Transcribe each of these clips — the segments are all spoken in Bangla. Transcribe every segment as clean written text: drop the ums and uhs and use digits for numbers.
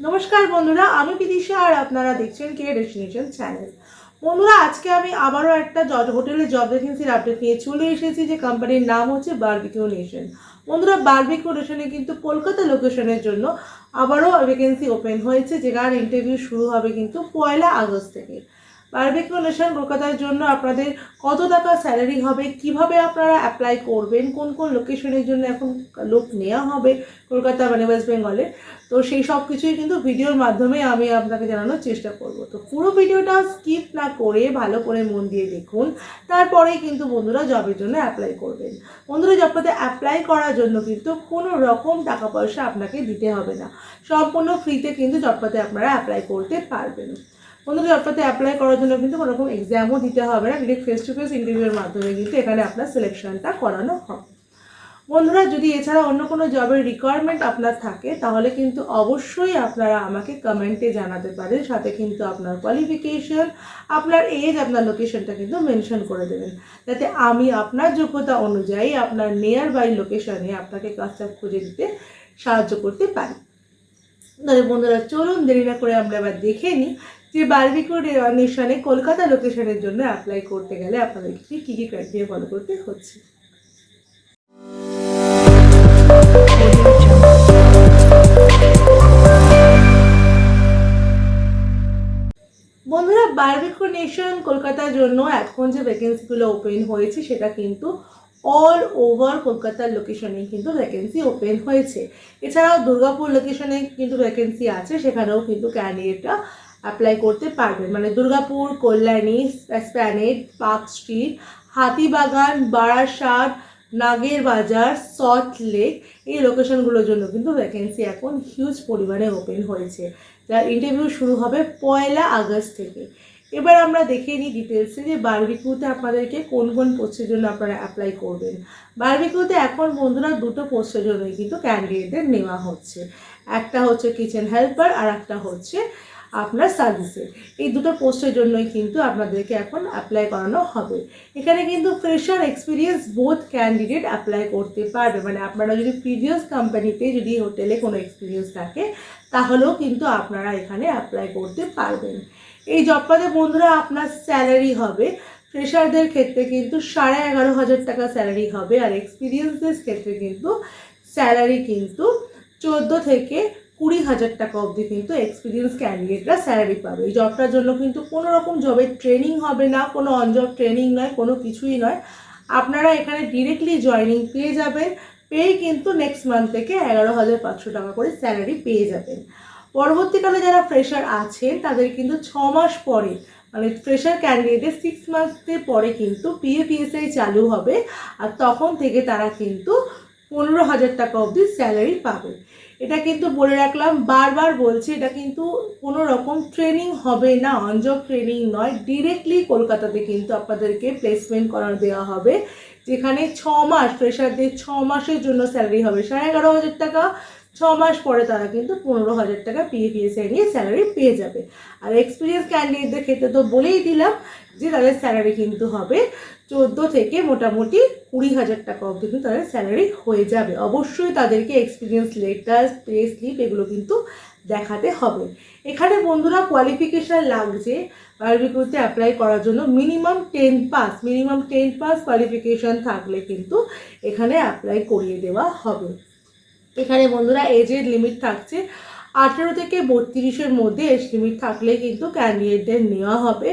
नमस्कार बंधुरा आमी बिदिशा और आपनारा देखছেন কে ডেস্টিনেশন চ্যানেল। বন্ধুরা আজকে আমি আবারও একটা হোটেলে জব ভ্যাকেন্সির আপডেট নিয়ে চলে এসেছি, যে কোম্পানির নাম হচ্ছে বারবিকিউ নেশন। বন্ধুরা বারবিকিউ নেশনে কিন্তু কলকাতা লোকেশনের জন্য আবারও ভ্যাকেন্সি ওপেন হয়েছে, যেখানে ইন্টারভিউ শুরু হবে কিন্তু 1 আগস্ট থেকে। বারবিকিউ নেশন কলকাতার জন্য আপনাদের কত টাকা স্যালারি হবে, কিভাবে আপনারা অ্যাপ্লাই করবেন, কোন কোন লোকেশনের জন্য এখন লোক নেওয়া হবে কলকাতা মানে ওয়েস্ট বেঙ্গলে, তো সেই সব কিছুই কিন্তু ভিডিওর মাধ্যমে আমি আপনাকে জানানোর চেষ্টা করব। তো পুরো ভিডিওটা স্কিপ না করে ভালো করে মন দিয়ে দেখুন, তারপরেই কিন্তু বন্ধুরা জবের জন্য অ্যাপ্লাই করবেন। বন্ধুরা জবটাতে অ্যাপ্লাই করার জন্য কিন্তু কোনো রকম টাকা পয়সা আপনাকে দিতে হবে না, সম্পূর্ণ ফ্রিতে কিন্তু জবটাতে আপনারা অ্যাপ্লাই করতে পারবেন। বন্ধুরা জবটাতে অ্যাপ্লাই করার জন্য কিন্তু কোনো রকম এক্সামও দিতে হবে না, ডিরেক্ট ফেস টু ফেস ইন্টারভিউর মাধ্যমে কিন্তু এখানে আপনার সিলেকশনটা করানো হবে। বন্ধুরা যদি এছাড়া অন্য কোনো জবের রিকোয়ারমেন্ট আপনার থাকে তাহলে কিন্তু অবশ্যই আপনারা আমাকে কমেন্টে জানাতে পারেন, সাথে কিন্তু আপনার কোয়ালিফিকেশন, আপনার এজ, আপনার লোকেশনটা কিন্তু মেনশন করে দেবেন, যাতে আমি আপনার যোগ্যতা অনুযায়ী আপনার নিয়ার বাই লোকেশনে আপনাকে কাজটা খুঁজে দিতে সাহায্য করতে পারি। তাহলে বন্ধুরা চলুন দেরি না করে আমরা এবার দেখে নিই যে বারবিকিউ নেশনে কলকাতা লোকেশনের জন্য অ্যাপ্লাই করতে গেলে আপনাদেরকে কী কী ক্রাইটেরিয়া ফলো করতে হচ্ছে। বন্ধুরা বারবিকিউ নেশন কলকাতার জন্য এখন যে ভ্যাকেন্সিগুলো ওপেন হয়েছে সেটা কিন্তু অল ওভার কলকাতার লোকেশনে কিন্তু ভ্যাকেন্সি ওপেন হয়েছে। এছাড়াও দুর্গাপুর লোকেশনে কিন্তু ভ্যাকেন্সি আছে, সেখানেও কিন্তু ক্যান্ডিডেটরা অ্যাপ্লাই করতে পারবেন। মানে Durgapur, Kalyani, Esplanade, park street, Hatibagan, Barasat, নাগের বাজার, সল্ট লেক, এই লোকেশনগুলোর জন্য কিন্তু ভ্যাকেন্সি এখন হিউজ পরিমাণে ওপেন হয়েছে, যার ইন্টারভিউ শুরু হবে 1 আগস্ট থেকে। এবার আমরা দেখে নিই ডিটেলসে যে বারবিকিউতে আপনাদেরকে কোন কোন পোস্টের জন্য আপনারা অ্যাপ্লাই করবেন। বারবিকিউতে এখন বন্ধুরা দুটো পোস্টের জন্যই কিন্তু ক্যান্ডিডেটদের নেওয়া হচ্ছে, একটা হচ্ছে কিচেন হেল্পার আর একটা হচ্ছে আপনার সার্ভিসে। এই দুটো পোস্টের জন্যই কিন্তু আপনাদেরকে এখন অ্যাপ্লাই করানো হবে। এখানে কিন্তু fresher experience both candidate apply করতে পারবে। মানে আপনারা যদি প্রিভিয়াস কোম্পানিতে যদি হোটেলে কোনো এক্সপিরিয়েন্স থাকে তাহলেও কিন্তু আপনারা এখানে অ্যাপ্লাই করতে পারবেন। এই জবটাতে বন্ধুরা আপনার স্যালারি হবে ফ্রেশারদের ক্ষেত্রে কিন্তু 11,500 টাকা স্যালারি হবে, আর এক্সপিরিয়েন্সদের ক্ষেত্রে কিন্তু স্যালারি কিন্তু 14 থেকে 20,000 টাকা অবধি কিন্তু এক্সপিরিয়েন্স ক্যান্ডিডেটরা স্যালারি পাবে। এই জবটার জন্য কিন্তু কোনো রকম জবের ট্রেনিং হবে না, কোনো অন জব ট্রেনিং নয়, কোনো কিছুই নয়। আপনারা এখানে ডিরেক্টলি জয়নিং পেয়ে যাবেন, পেয়ে কিন্তু নেক্সট মান্থ থেকে 11,500 টাকা করে স্যালারি পেয়ে যাবেন। পরবর্তীকালে যারা ফ্রেশার আছেন তাদের কিন্তু 6 মাস পরে, মানে ফ্রেশার ক্যান্ডিডেটের 6 মান্থের পরে কিন্তু PFESI চালু হবে, আর তখন থেকে তারা কিন্তু 15,000 টাকা অবধি স্যালারি পাবে। এটা কিন্তু বলে রাখলাম, বারবার বলছি, এটা কিন্তু কোনো রকম ট্রেনিং হবে না, অন জব ট্রেনিং নয়, ডিরেক্টলি কলকাতাতে কিন্তু আপনাদেরকে প্লেসমেন্ট করা দেওয়া হবে, যেখানে 6 মাস ফ্রেশারদের 6 মাসের জন্য স্যালারি হবে 11,500 টাকা। 6 মাস পরে তারা কিন্তু 15,000 টাকা PFESI নিয়ে স্যালারি পেয়ে যাবে। আর এক্সপিরিয়েন্স ক্যান্ডিডেটদের ক্ষেত্রে তো বলেই দিলাম যে তাদের স্যালারি কিন্তু হবে 14 থেকে মোটামুটি 20,000 টাকা অবধি কিন্তু তাদের স্যালারি হয়ে যাবে। অবশ্যই তাদেরকে এক্সপিরিয়েন্স লেটার, পে স্লিপ এগুলো কিন্তু দেখাতে হবে। এখানে বন্ধুরা কোয়ালিফিকেশান লাগছে বারবিকিউতে অ্যাপ্লাই করার জন্য মিনিমাম 10 পাস কোয়ালিফিকেশান থাকলে কিন্তু এখানে অ্যাপ্লাই করিয়ে দেওয়া হবে। এখানে বন্ধুরা এজের লিমিট থাকছে 18 থেকে 32-এর মধ্যে এজ লিমিট থাকলে কিন্তু ক্যান্ডিডেটদের নেওয়া হবে।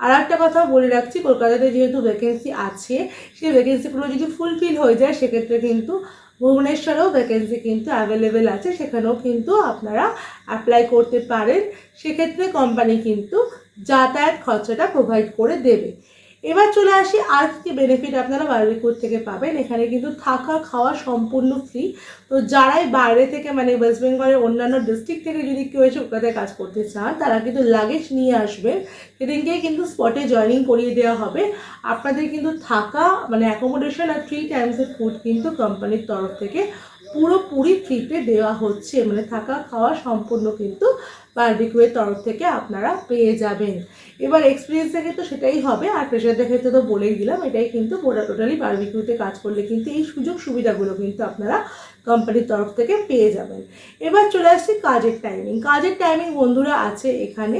আর একটা কথা বলে রাখছি, কলকাতাতে যেহেতু ভ্যাকেন্সি আছে, সেই ভ্যাকেন্সিগুলো যদি ফুলফিল হয়ে যায় সেক্ষেত্রে কিন্তু ভুবনেশ্বরেও ভ্যাকেন্সি কিন্তু অ্যাভেলেবেল আছে, সেখানেও কিন্তু আপনারা অ্যাপ্লাই করতে পারেন। সেক্ষেত্রে কোম্পানি কিন্তু যাতায়াত খরচাটা প্রোভাইড করে দেবে। এবার চলে আসি আর কি বেনিফিট আপনারা বারবিকিউ থেকে পাবেন। এখানে কিন্তু থাকা খাওয়া সম্পূর্ণ ফ্রি। তো যারাই বাইরে থেকে মানে ওয়েস্ট বেঙ্গলের অন্যান্য ডিস্ট্রিক্ট থেকে যদি কেউ এসে কলকাতায় কাজ করতে চান তারা কিন্তু লাগেজ নিয়ে আসবেন, সেদিনকেই কিন্তু স্পটে জয়েনিং করিয়ে দেওয়া হবে। আপনাদের কিন্তু থাকা মানে অ্যাকোমোডেশন আর 3 টাইমসের ফুড কিন্তু কোম্পানির তরফ থেকে পুরোপুরি ফ্রিতে দেওয়া হচ্ছে। মানে থাকা খাওয়া সম্পূর্ণ কিন্তু বারবিকিউয়ের তরফ থেকে আপনারা পেয়ে যাবেন। এবার এক্সপিরিয়েন্সের ক্ষেত্রে সেটাই হবে, আর ফ্রেশারদের ক্ষেত্রে তো বলেই দিলাম, এটাই কিন্তু টোটালি বারবিকিউতে কাজ করলে কিন্তু এই সুযোগ সুবিধাগুলো কিন্তু আপনারা কোম্পানির তরফ থেকে পেয়ে যাবেন। এবার চলে আসছি কাজের টাইমিং। কাজের টাইমিং বন্ধুরা আছে এখানে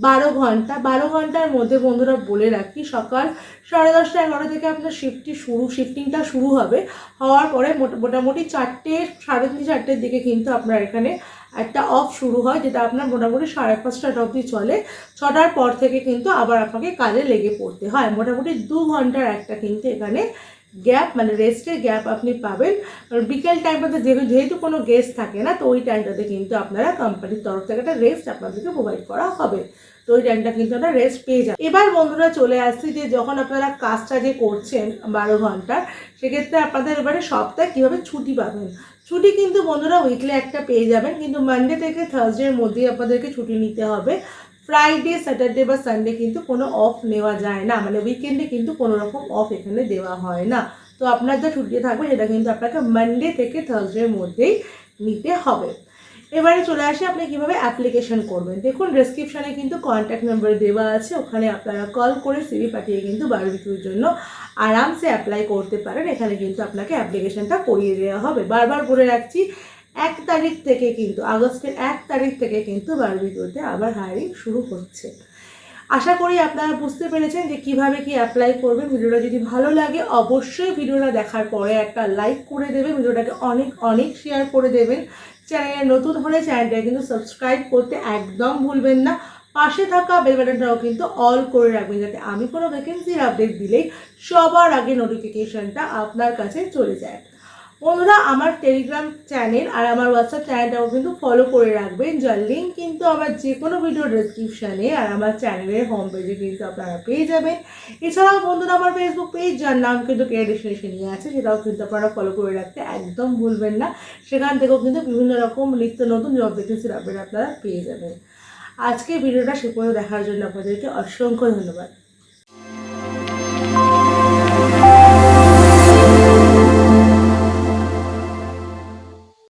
12 ঘন্টা। 12 ঘন্টার মধ্যে বন্ধুরা বলে রাখি, সকাল 10:30 11 থেকে আপনার শিফটিংটা শুরু হবে। হওয়ার পরে মোটামুটি 4টে 3:30 4টের দিকে কিন্তু আপনার এখানে একটা অফ শুরু হয়, যেটা আপনার মোটামুটি 5:30 অবধি চলে। 6টার পর থেকে কিন্তু আবার আপনাকে কাজে লেগে পড়তে হয়। মোটামুটি 2 ঘন্টার একটা কিন্তু এখানে গ্যাপ, মানে রেস্টের গ্যাপ আপনি পাবেন। বিকেল টাইমটাতে যেহেতু কোনো গেস্ট থাকে না, তো ওই টাইমটাতে কিন্তু আপনারা কোম্পানির তরফ থেকে একটা রেস্ট আপনাদেরকে প্রোভাইড করা হবে। তো ওই টাইমটা কিন্তু আপনারা রেস্ট পেয়ে যান। এবার বন্ধুরা চলে আসছি যে যখন আপনারা কাজটা যে করছেন 12 ঘন্টার, সেক্ষেত্রে আপনাদের এবারে সপ্তাহে কীভাবে ছুটি পাবেন। ছুটি কিন্তু বন্ধুরা উইকলি একটা পেয়ে যাবেন, কিন্তু মানডে থেকে থার্সডের মধ্যেই আপনাদেরকে ছুটি নিতে হবে। ফ্রাইডে, স্যাটারডে বা সানডে কিন্তু কোনো অফ নেওয়া যায় না, মানে উইকেন্ডে কিন্তু কোনো রকম অফ এখানে দেওয়া হয় না। তো আপনার যা ছুটি থাকবে সেটা কিন্তু আপনাকে মানডে থেকে থার্সডের মধ্যেই নিতে হবে। এবারে চলে আসে আপনি কীভাবে অ্যাপ্লিকেশন করবেন। দেখুন ডেসক্রিপশানে কিন্তু কন্ট্যাক্ট নাম্বার দেওয়া আছে, ওখানে আপনারা কল করে সিভি পাঠিয়ে কিন্তু বারবিকিউর জন্য আরামসে অ্যাপ্লাই করতে পারেন। এখানে কিন্তু আপনাকে অ্যাপ্লিকেশনটা করিয়ে দেওয়া হবে। বারবার বলে রাখছি, 1 তারিখ থেকে কিন্তু আগস্টের 1 তারিখ থেকে কিন্তু বারবিকিউতে আবার হায়ারিং শুরু হচ্ছে। আশা করি আপনারা বুঝতে পেরেছেন যে কিভাবে কি অ্যাপ্লাই করবেন। ভিডিওটা যদি ভালো লাগে অবশ্যই ভিডিওটা দেখার পরে একটা লাইক করে দেবেন, ভিডিওটাকে অনেক শেয়ার করে দেবেন। চ্যানেলে নতুন হলে চ্যানেলটাকে কিন্তু সাবস্ক্রাইব করতে একদম ভুলবেন না। পাশে থাকা বেল বাটনটাও কিন্তু অল করে রাখবেন, যাতে আমি কোনো ভ্যাকেন্সির আপডেট দিলেই সবার আগে নোটিফিকেশানটা আপনার কাছে চলে যায়। বন্ধুরা আমার টেলিগ্রাম চ্যানেল আর আমার হোয়াটসঅ্যাপ চ্যানেলটাও কিন্তু ফলো করে রাখবেন, যার লিঙ্ক কিন্তু আমার যে কোনো ভিডিও ডেসক্রিপশানে আর আমার চ্যানেলের হোম পেজে কিন্তু আপনারা পেয়ে যাবেন। এছাড়াও বন্ধুরা আমার ফেসবুক পেজ, যার নাম কিন্তু কেরিয়ার ডেস্টিনেশনই আছে, সেটাও কিন্তু আপনারা ফলো করে রাখতে একদম ভুলবেন না। সেখান থেকেও কিন্তু বিভিন্ন রকম নিত্য নতুন জব ভ্যাকেন্সির আপডেট আপনারা পেয়ে যাবেন। আজকে ভিডিওটা শেষ পর্যন্ত দেখার জন্য আপনাদেরকে অসংখ্য ধন্যবাদ।